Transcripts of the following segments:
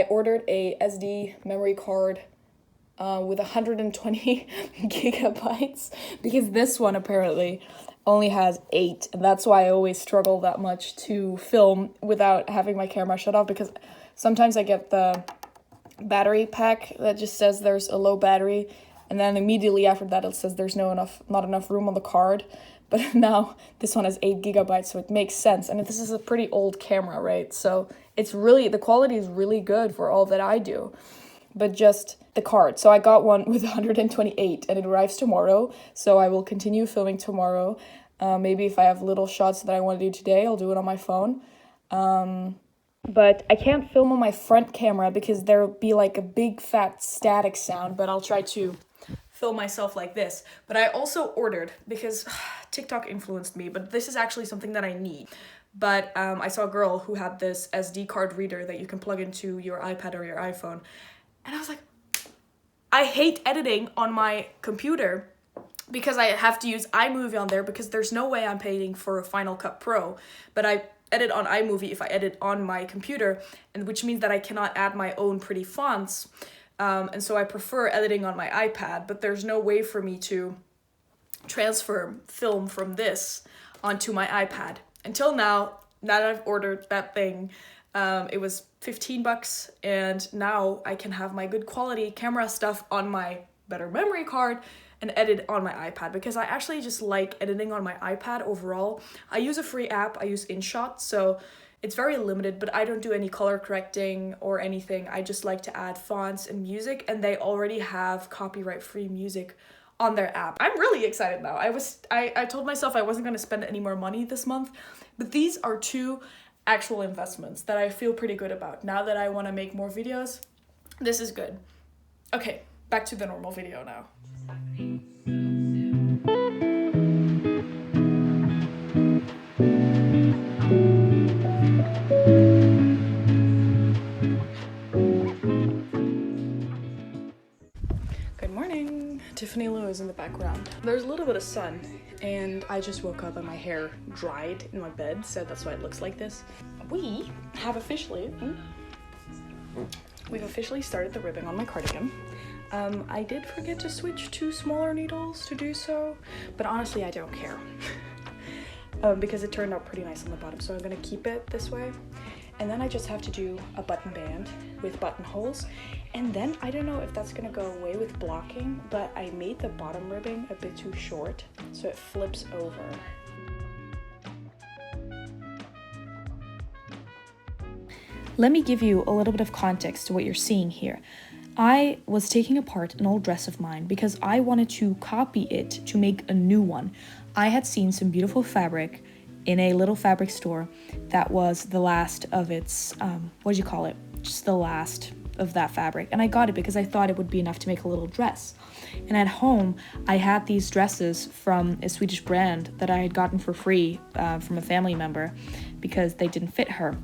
I ordered a SD memory card with 120 gigabytes because this one apparently only has 8, and that's why I always struggle that much to film without having my camera shut off, because sometimes I get the battery pack that just says there's a low battery, and then immediately after that it says there's not enough room on the card. But now this one has 8 gigabytes, so it makes sense. And this is a pretty old camera, right? So it's really, the quality is really good for all that I do, but just the card. So I got one with 128 and it arrives tomorrow. So I will continue filming tomorrow. Maybe if I have little shots that I want to do today, I'll do it on my phone. But I can't film on my front camera because there'll be like a big fat static sound, but I'll try to film myself like this. But I also ordered, because TikTok influenced me, but this is actually something that I need. But I saw a girl who had this SD card reader that you can plug into your iPad or your iPhone. And I was like, I hate editing on my computer because I have to use iMovie on there, because there's no way I'm paying for a Final Cut Pro. But I edit on iMovie if I edit on my computer, and which means that I cannot add my own pretty fonts. And so I prefer editing on my iPad, but there's no way for me to transfer film from this onto my iPad. Until now that I've ordered that thing, it was $15, and now I can have my good quality camera stuff on my better memory card and edit on my iPad, because I actually just like editing on my iPad overall. I use a free app, I use InShot, so it's very limited, but I don't do any color correcting or anything. I just like to add fonts and music, and they already have copyright-free music on their app. I'm really excited now. I told myself I wasn't going to spend any more money this month, but these are 2 actual investments that I feel pretty good about. Now that I want to make more videos, this is good. Okay, back to the normal video now. Good morning. Tiffany Lou is in the background. There's a little bit of sun, and I just woke up and my hair dried in my bed, so that's why it looks like this. We've officially started the ribbing on my cardigan. I did forget to switch to smaller needles to do so, but honestly I don't care because it turned out pretty nice on the bottom, so I'm gonna keep it this way. And then I just have to do a button band with buttonholes, and then I don't know if that's gonna go away with blocking, but I made the bottom ribbing a bit too short, so it flips over. Let me give you a little bit of context to what you're seeing here. I was taking apart an old dress of mine because I wanted to copy it to make a new one. I had seen some beautiful fabric in a little fabric store that was the last of its, just the last of that fabric. And I got it because I thought it would be enough to make a little dress. And at home, I had these dresses from a Swedish brand that I had gotten for free from a family member because they didn't fit her.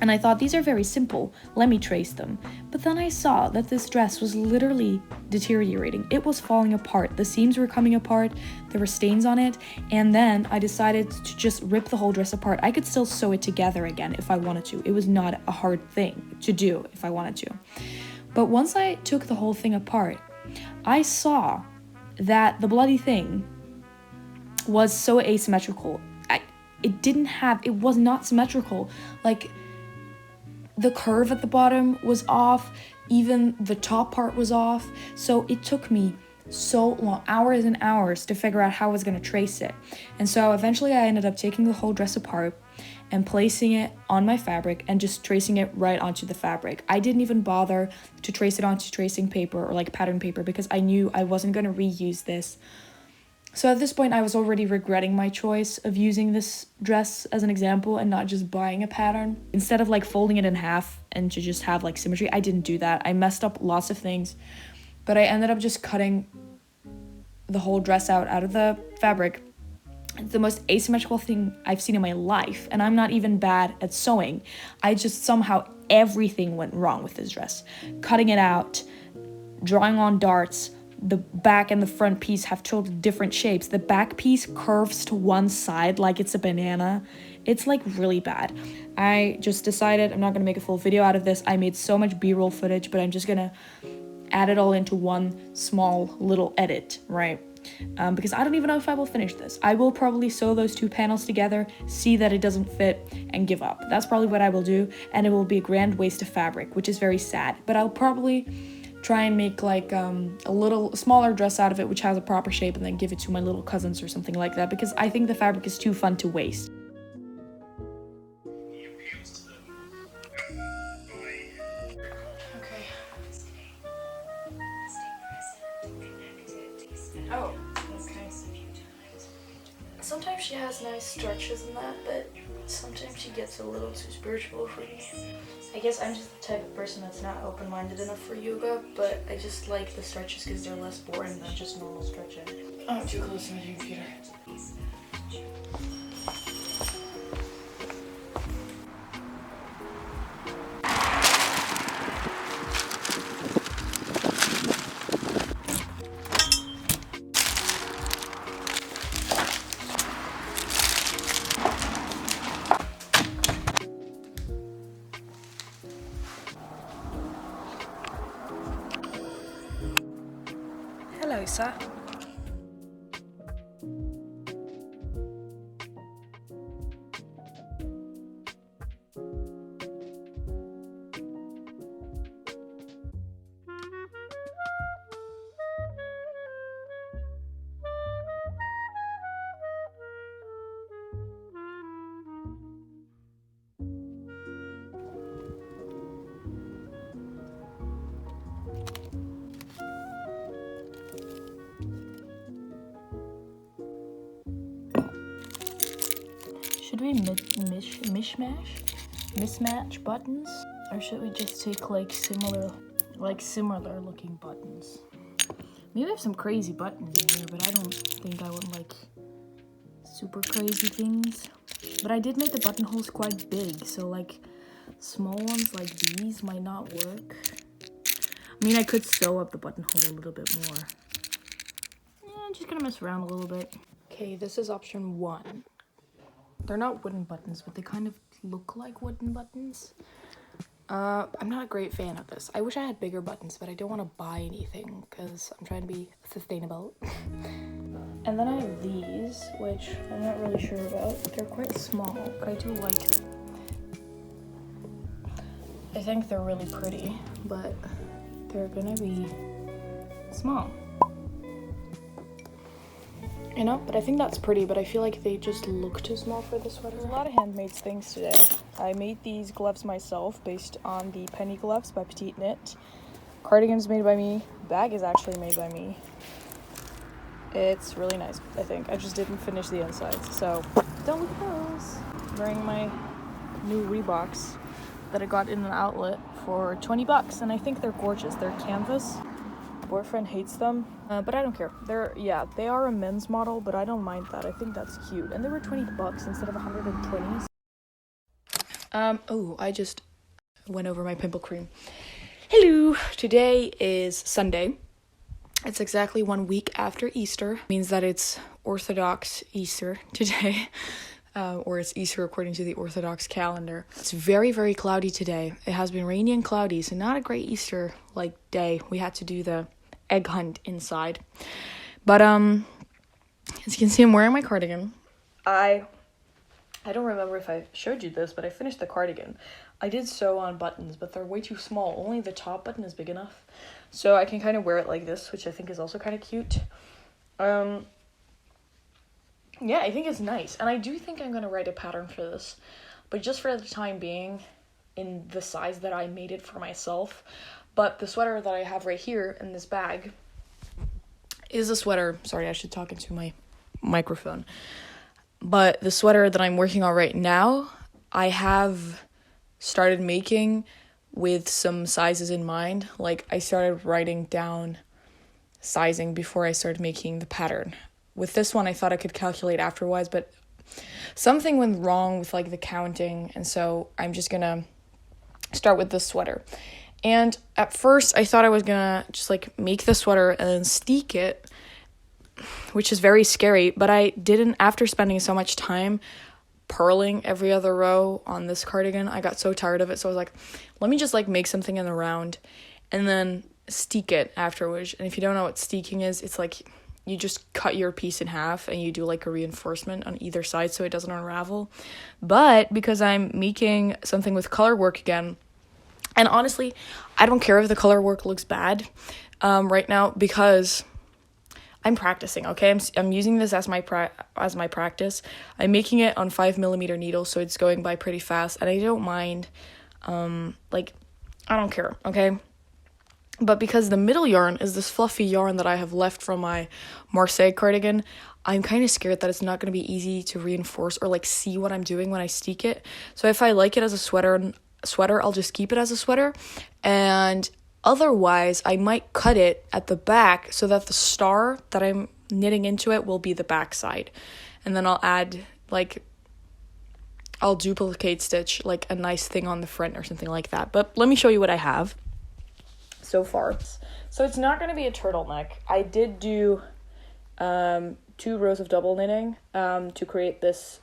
And I thought, these are very simple, let me trace them. But then I saw that this dress was literally deteriorating. It was falling apart. The seams were coming apart, there were stains on it, and then I decided to just rip the whole dress apart. I could still sew it together again if I wanted to. It was not a hard thing to do if I wanted to. But once I took the whole thing apart, I saw that the bloody thing was so asymmetrical. It was not symmetrical. Like, the curve at the bottom was off, even the top part was off. So it took me so long, hours and hours, to figure out how I was gonna trace it. And so eventually I ended up taking the whole dress apart and placing it on my fabric and just tracing it right onto the fabric. I didn't even bother to trace it onto tracing paper or like pattern paper because I knew I wasn't gonna reuse this. So at this point, I was already regretting my choice of using this dress as an example and not just buying a pattern. Instead of like folding it in half and to just have like symmetry, I didn't do that. I messed up lots of things, but I ended up just cutting the whole dress out of the fabric. It's the most asymmetrical thing I've seen in my life, and I'm not even bad at sewing. I just somehow everything went wrong with this dress. Cutting it out, drawing on darts. The back and the front piece have totally different shapes. The back piece curves to one side like it's a banana. It's like really bad. I just decided I'm not gonna make a full video out of this. I made so much b-roll footage, but I'm just gonna add it all into one small little edit, right? Because I don't even know if I will finish this. I will probably sew those two panels together, see that it doesn't fit, and give up. That's probably what I will do, and it will be a grand waste of fabric, which is very sad. But I'll probably try and make like a little smaller dress out of it, which has a proper shape, and then give it to my little cousins or something like that, because I think the fabric is too fun to waste. Oh, okay. Sometimes she has nice stretches and that, but sometimes she gets a little too spiritual for me. I guess I'm just the type of person that's not open-minded enough for yoga, but I just like the stretches because they're less boring than just normal stretching. I'm too close to my computer. Hello, sir. Should we mismatch buttons? Or should we just take like similar looking buttons? Maybe I have some crazy buttons in here, but I don't think I want like super crazy things. But I did make the buttonholes quite big, so like small ones like these might not work. I mean, I could sew up the buttonhole a little bit more. Yeah, I'm just gonna mess around a little bit. Okay, this is option 1. They're not wooden buttons, but they kind of look like wooden buttons. I'm not a great fan of this. I wish I had bigger buttons, but I don't want to buy anything because I'm trying to be sustainable. And then I have these, which I'm not really sure about. They're quite small, but I do like them. I think they're really pretty, but they're gonna be small. You know, but I think that's pretty, but I feel like they just look too small for the sweater. There's a lot of handmade things today. I made these gloves myself based on the penny gloves by Petite Knit. Cardigan's made by me. Bag is actually made by me. It's really nice, I think. I just didn't finish the insides, so don't look at those. I'm wearing my new Reeboks that I got in an outlet for 20 bucks, and I think they're gorgeous. They're canvas. Boyfriend hates them, but I don't care. They are a men's model, but I don't mind that. I think that's cute. And they were 20 bucks instead of 120. Oh, I just went over my pimple cream. Hello! Today is Sunday. It's exactly 1 week after Easter. It means that it's Orthodox Easter today. Or it's Easter according to the Orthodox calendar. It's very, very cloudy today. It has been rainy and cloudy, so not a great Easter day. We had to do the egg hunt inside. But as you can see, I'm wearing my cardigan. I don't remember if I showed you this, but I finished the cardigan. I did sew on buttons, but they're way too small. Only the top button is big enough. So I can kind of wear it like this, which I think is also kind of cute. Yeah, I think it's nice. And I do think I'm going to write a pattern for this. But just for the time being, in the size that I made it for myself. But the sweater that I have right here in this bag is a sweater. Sorry, I should talk into my microphone. But the sweater that I'm working on right now, I have started making with some sizes in mind. Like, I started writing down sizing before I started making the pattern. With this one, I thought I could calculate afterwards, but something went wrong with like the counting, and so I'm just gonna start with this sweater. And at first, I thought I was gonna just like make the sweater and then steek it, which is very scary, but I didn't. After spending so much time purling every other row on this cardigan. I got so tired of it, so I was like, let me just like make something in the round and then steek it afterwards. And if you don't know what steeking is, it's like you just cut your piece in half and you do like a reinforcement on either side so it doesn't unravel. But because I'm making something with color work again, and honestly, I don't care if the color work looks bad right now, because I'm practicing, okay? I'm using this as my practice. I'm making it on 5mm needles, so it's going by pretty fast, and I don't mind. Like, I don't care, okay? But because the middle yarn is this fluffy yarn that I have left from my Marseille cardigan, I'm kind of scared that it's not going to be easy to reinforce or like see what I'm doing when I steek it. So if I like it as a sweater, I'll just keep it as a sweater, and otherwise I might cut it at the back so that the star that I'm knitting into it will be the back side, and then I'll add like, I'll duplicate stitch like a nice thing on the front or something like that. But let me show you what I have so far. So it's not going to be a turtleneck. I did do 2 rows of double knitting to create this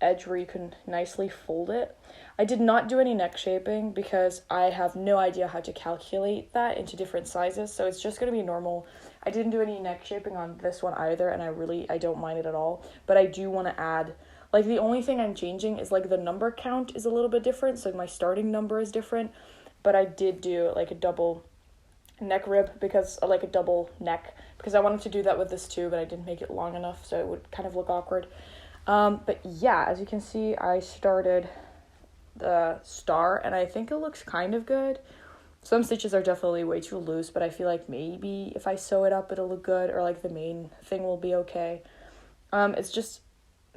edge where you can nicely fold it. I did not do any neck shaping because I have no idea how to calculate that into different sizes, so it's just going to be normal. I didn't do any neck shaping on this one either, and I don't mind it at all, but I do want to add, like, the only thing I'm changing is like the number count is a little bit different, so my starting number is different, but I did do like a double neck rib, because like a double neck, because I wanted to do that with this too, but I didn't make it long enough, so it would kind of look awkward. But yeah, as you can see, I started the star, and I think it looks kind of good. Some stitches are definitely way too loose, but I feel like maybe if I sew it up, it'll look good, or like the main thing will be okay. It's just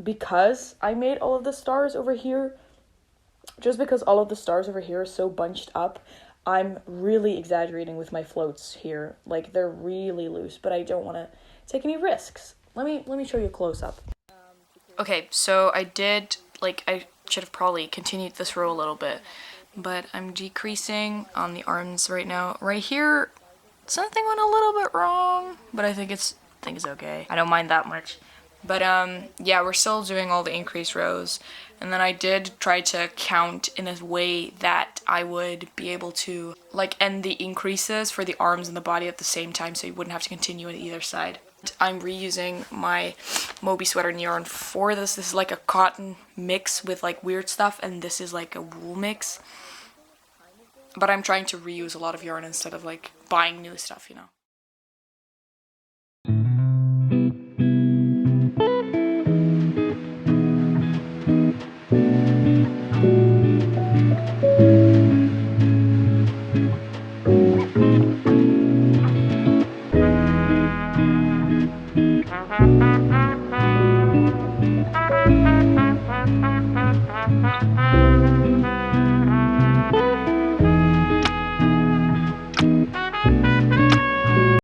because I made all of the stars over here, just because all of the stars over here are so bunched up, I'm really exaggerating with my floats here. Like, they're really loose, but I don't want to take any risks. Let me show you a close-up. Okay, so I should have probably continued this row a little bit, but I'm decreasing on the arms right now. Right here, something went a little bit wrong, but I think it's okay. I don't mind that much. But yeah, we're still doing all the increase rows, and then I did try to count in a way that I would be able to like end the increases for the arms and the body at the same time, so you wouldn't have to continue on either side. I'm reusing my Moby sweater yarn for this. This is like a cotton mix with like weird stuff, and this is like a wool mix. But I'm trying to reuse a lot of yarn instead of like buying new stuff, you know.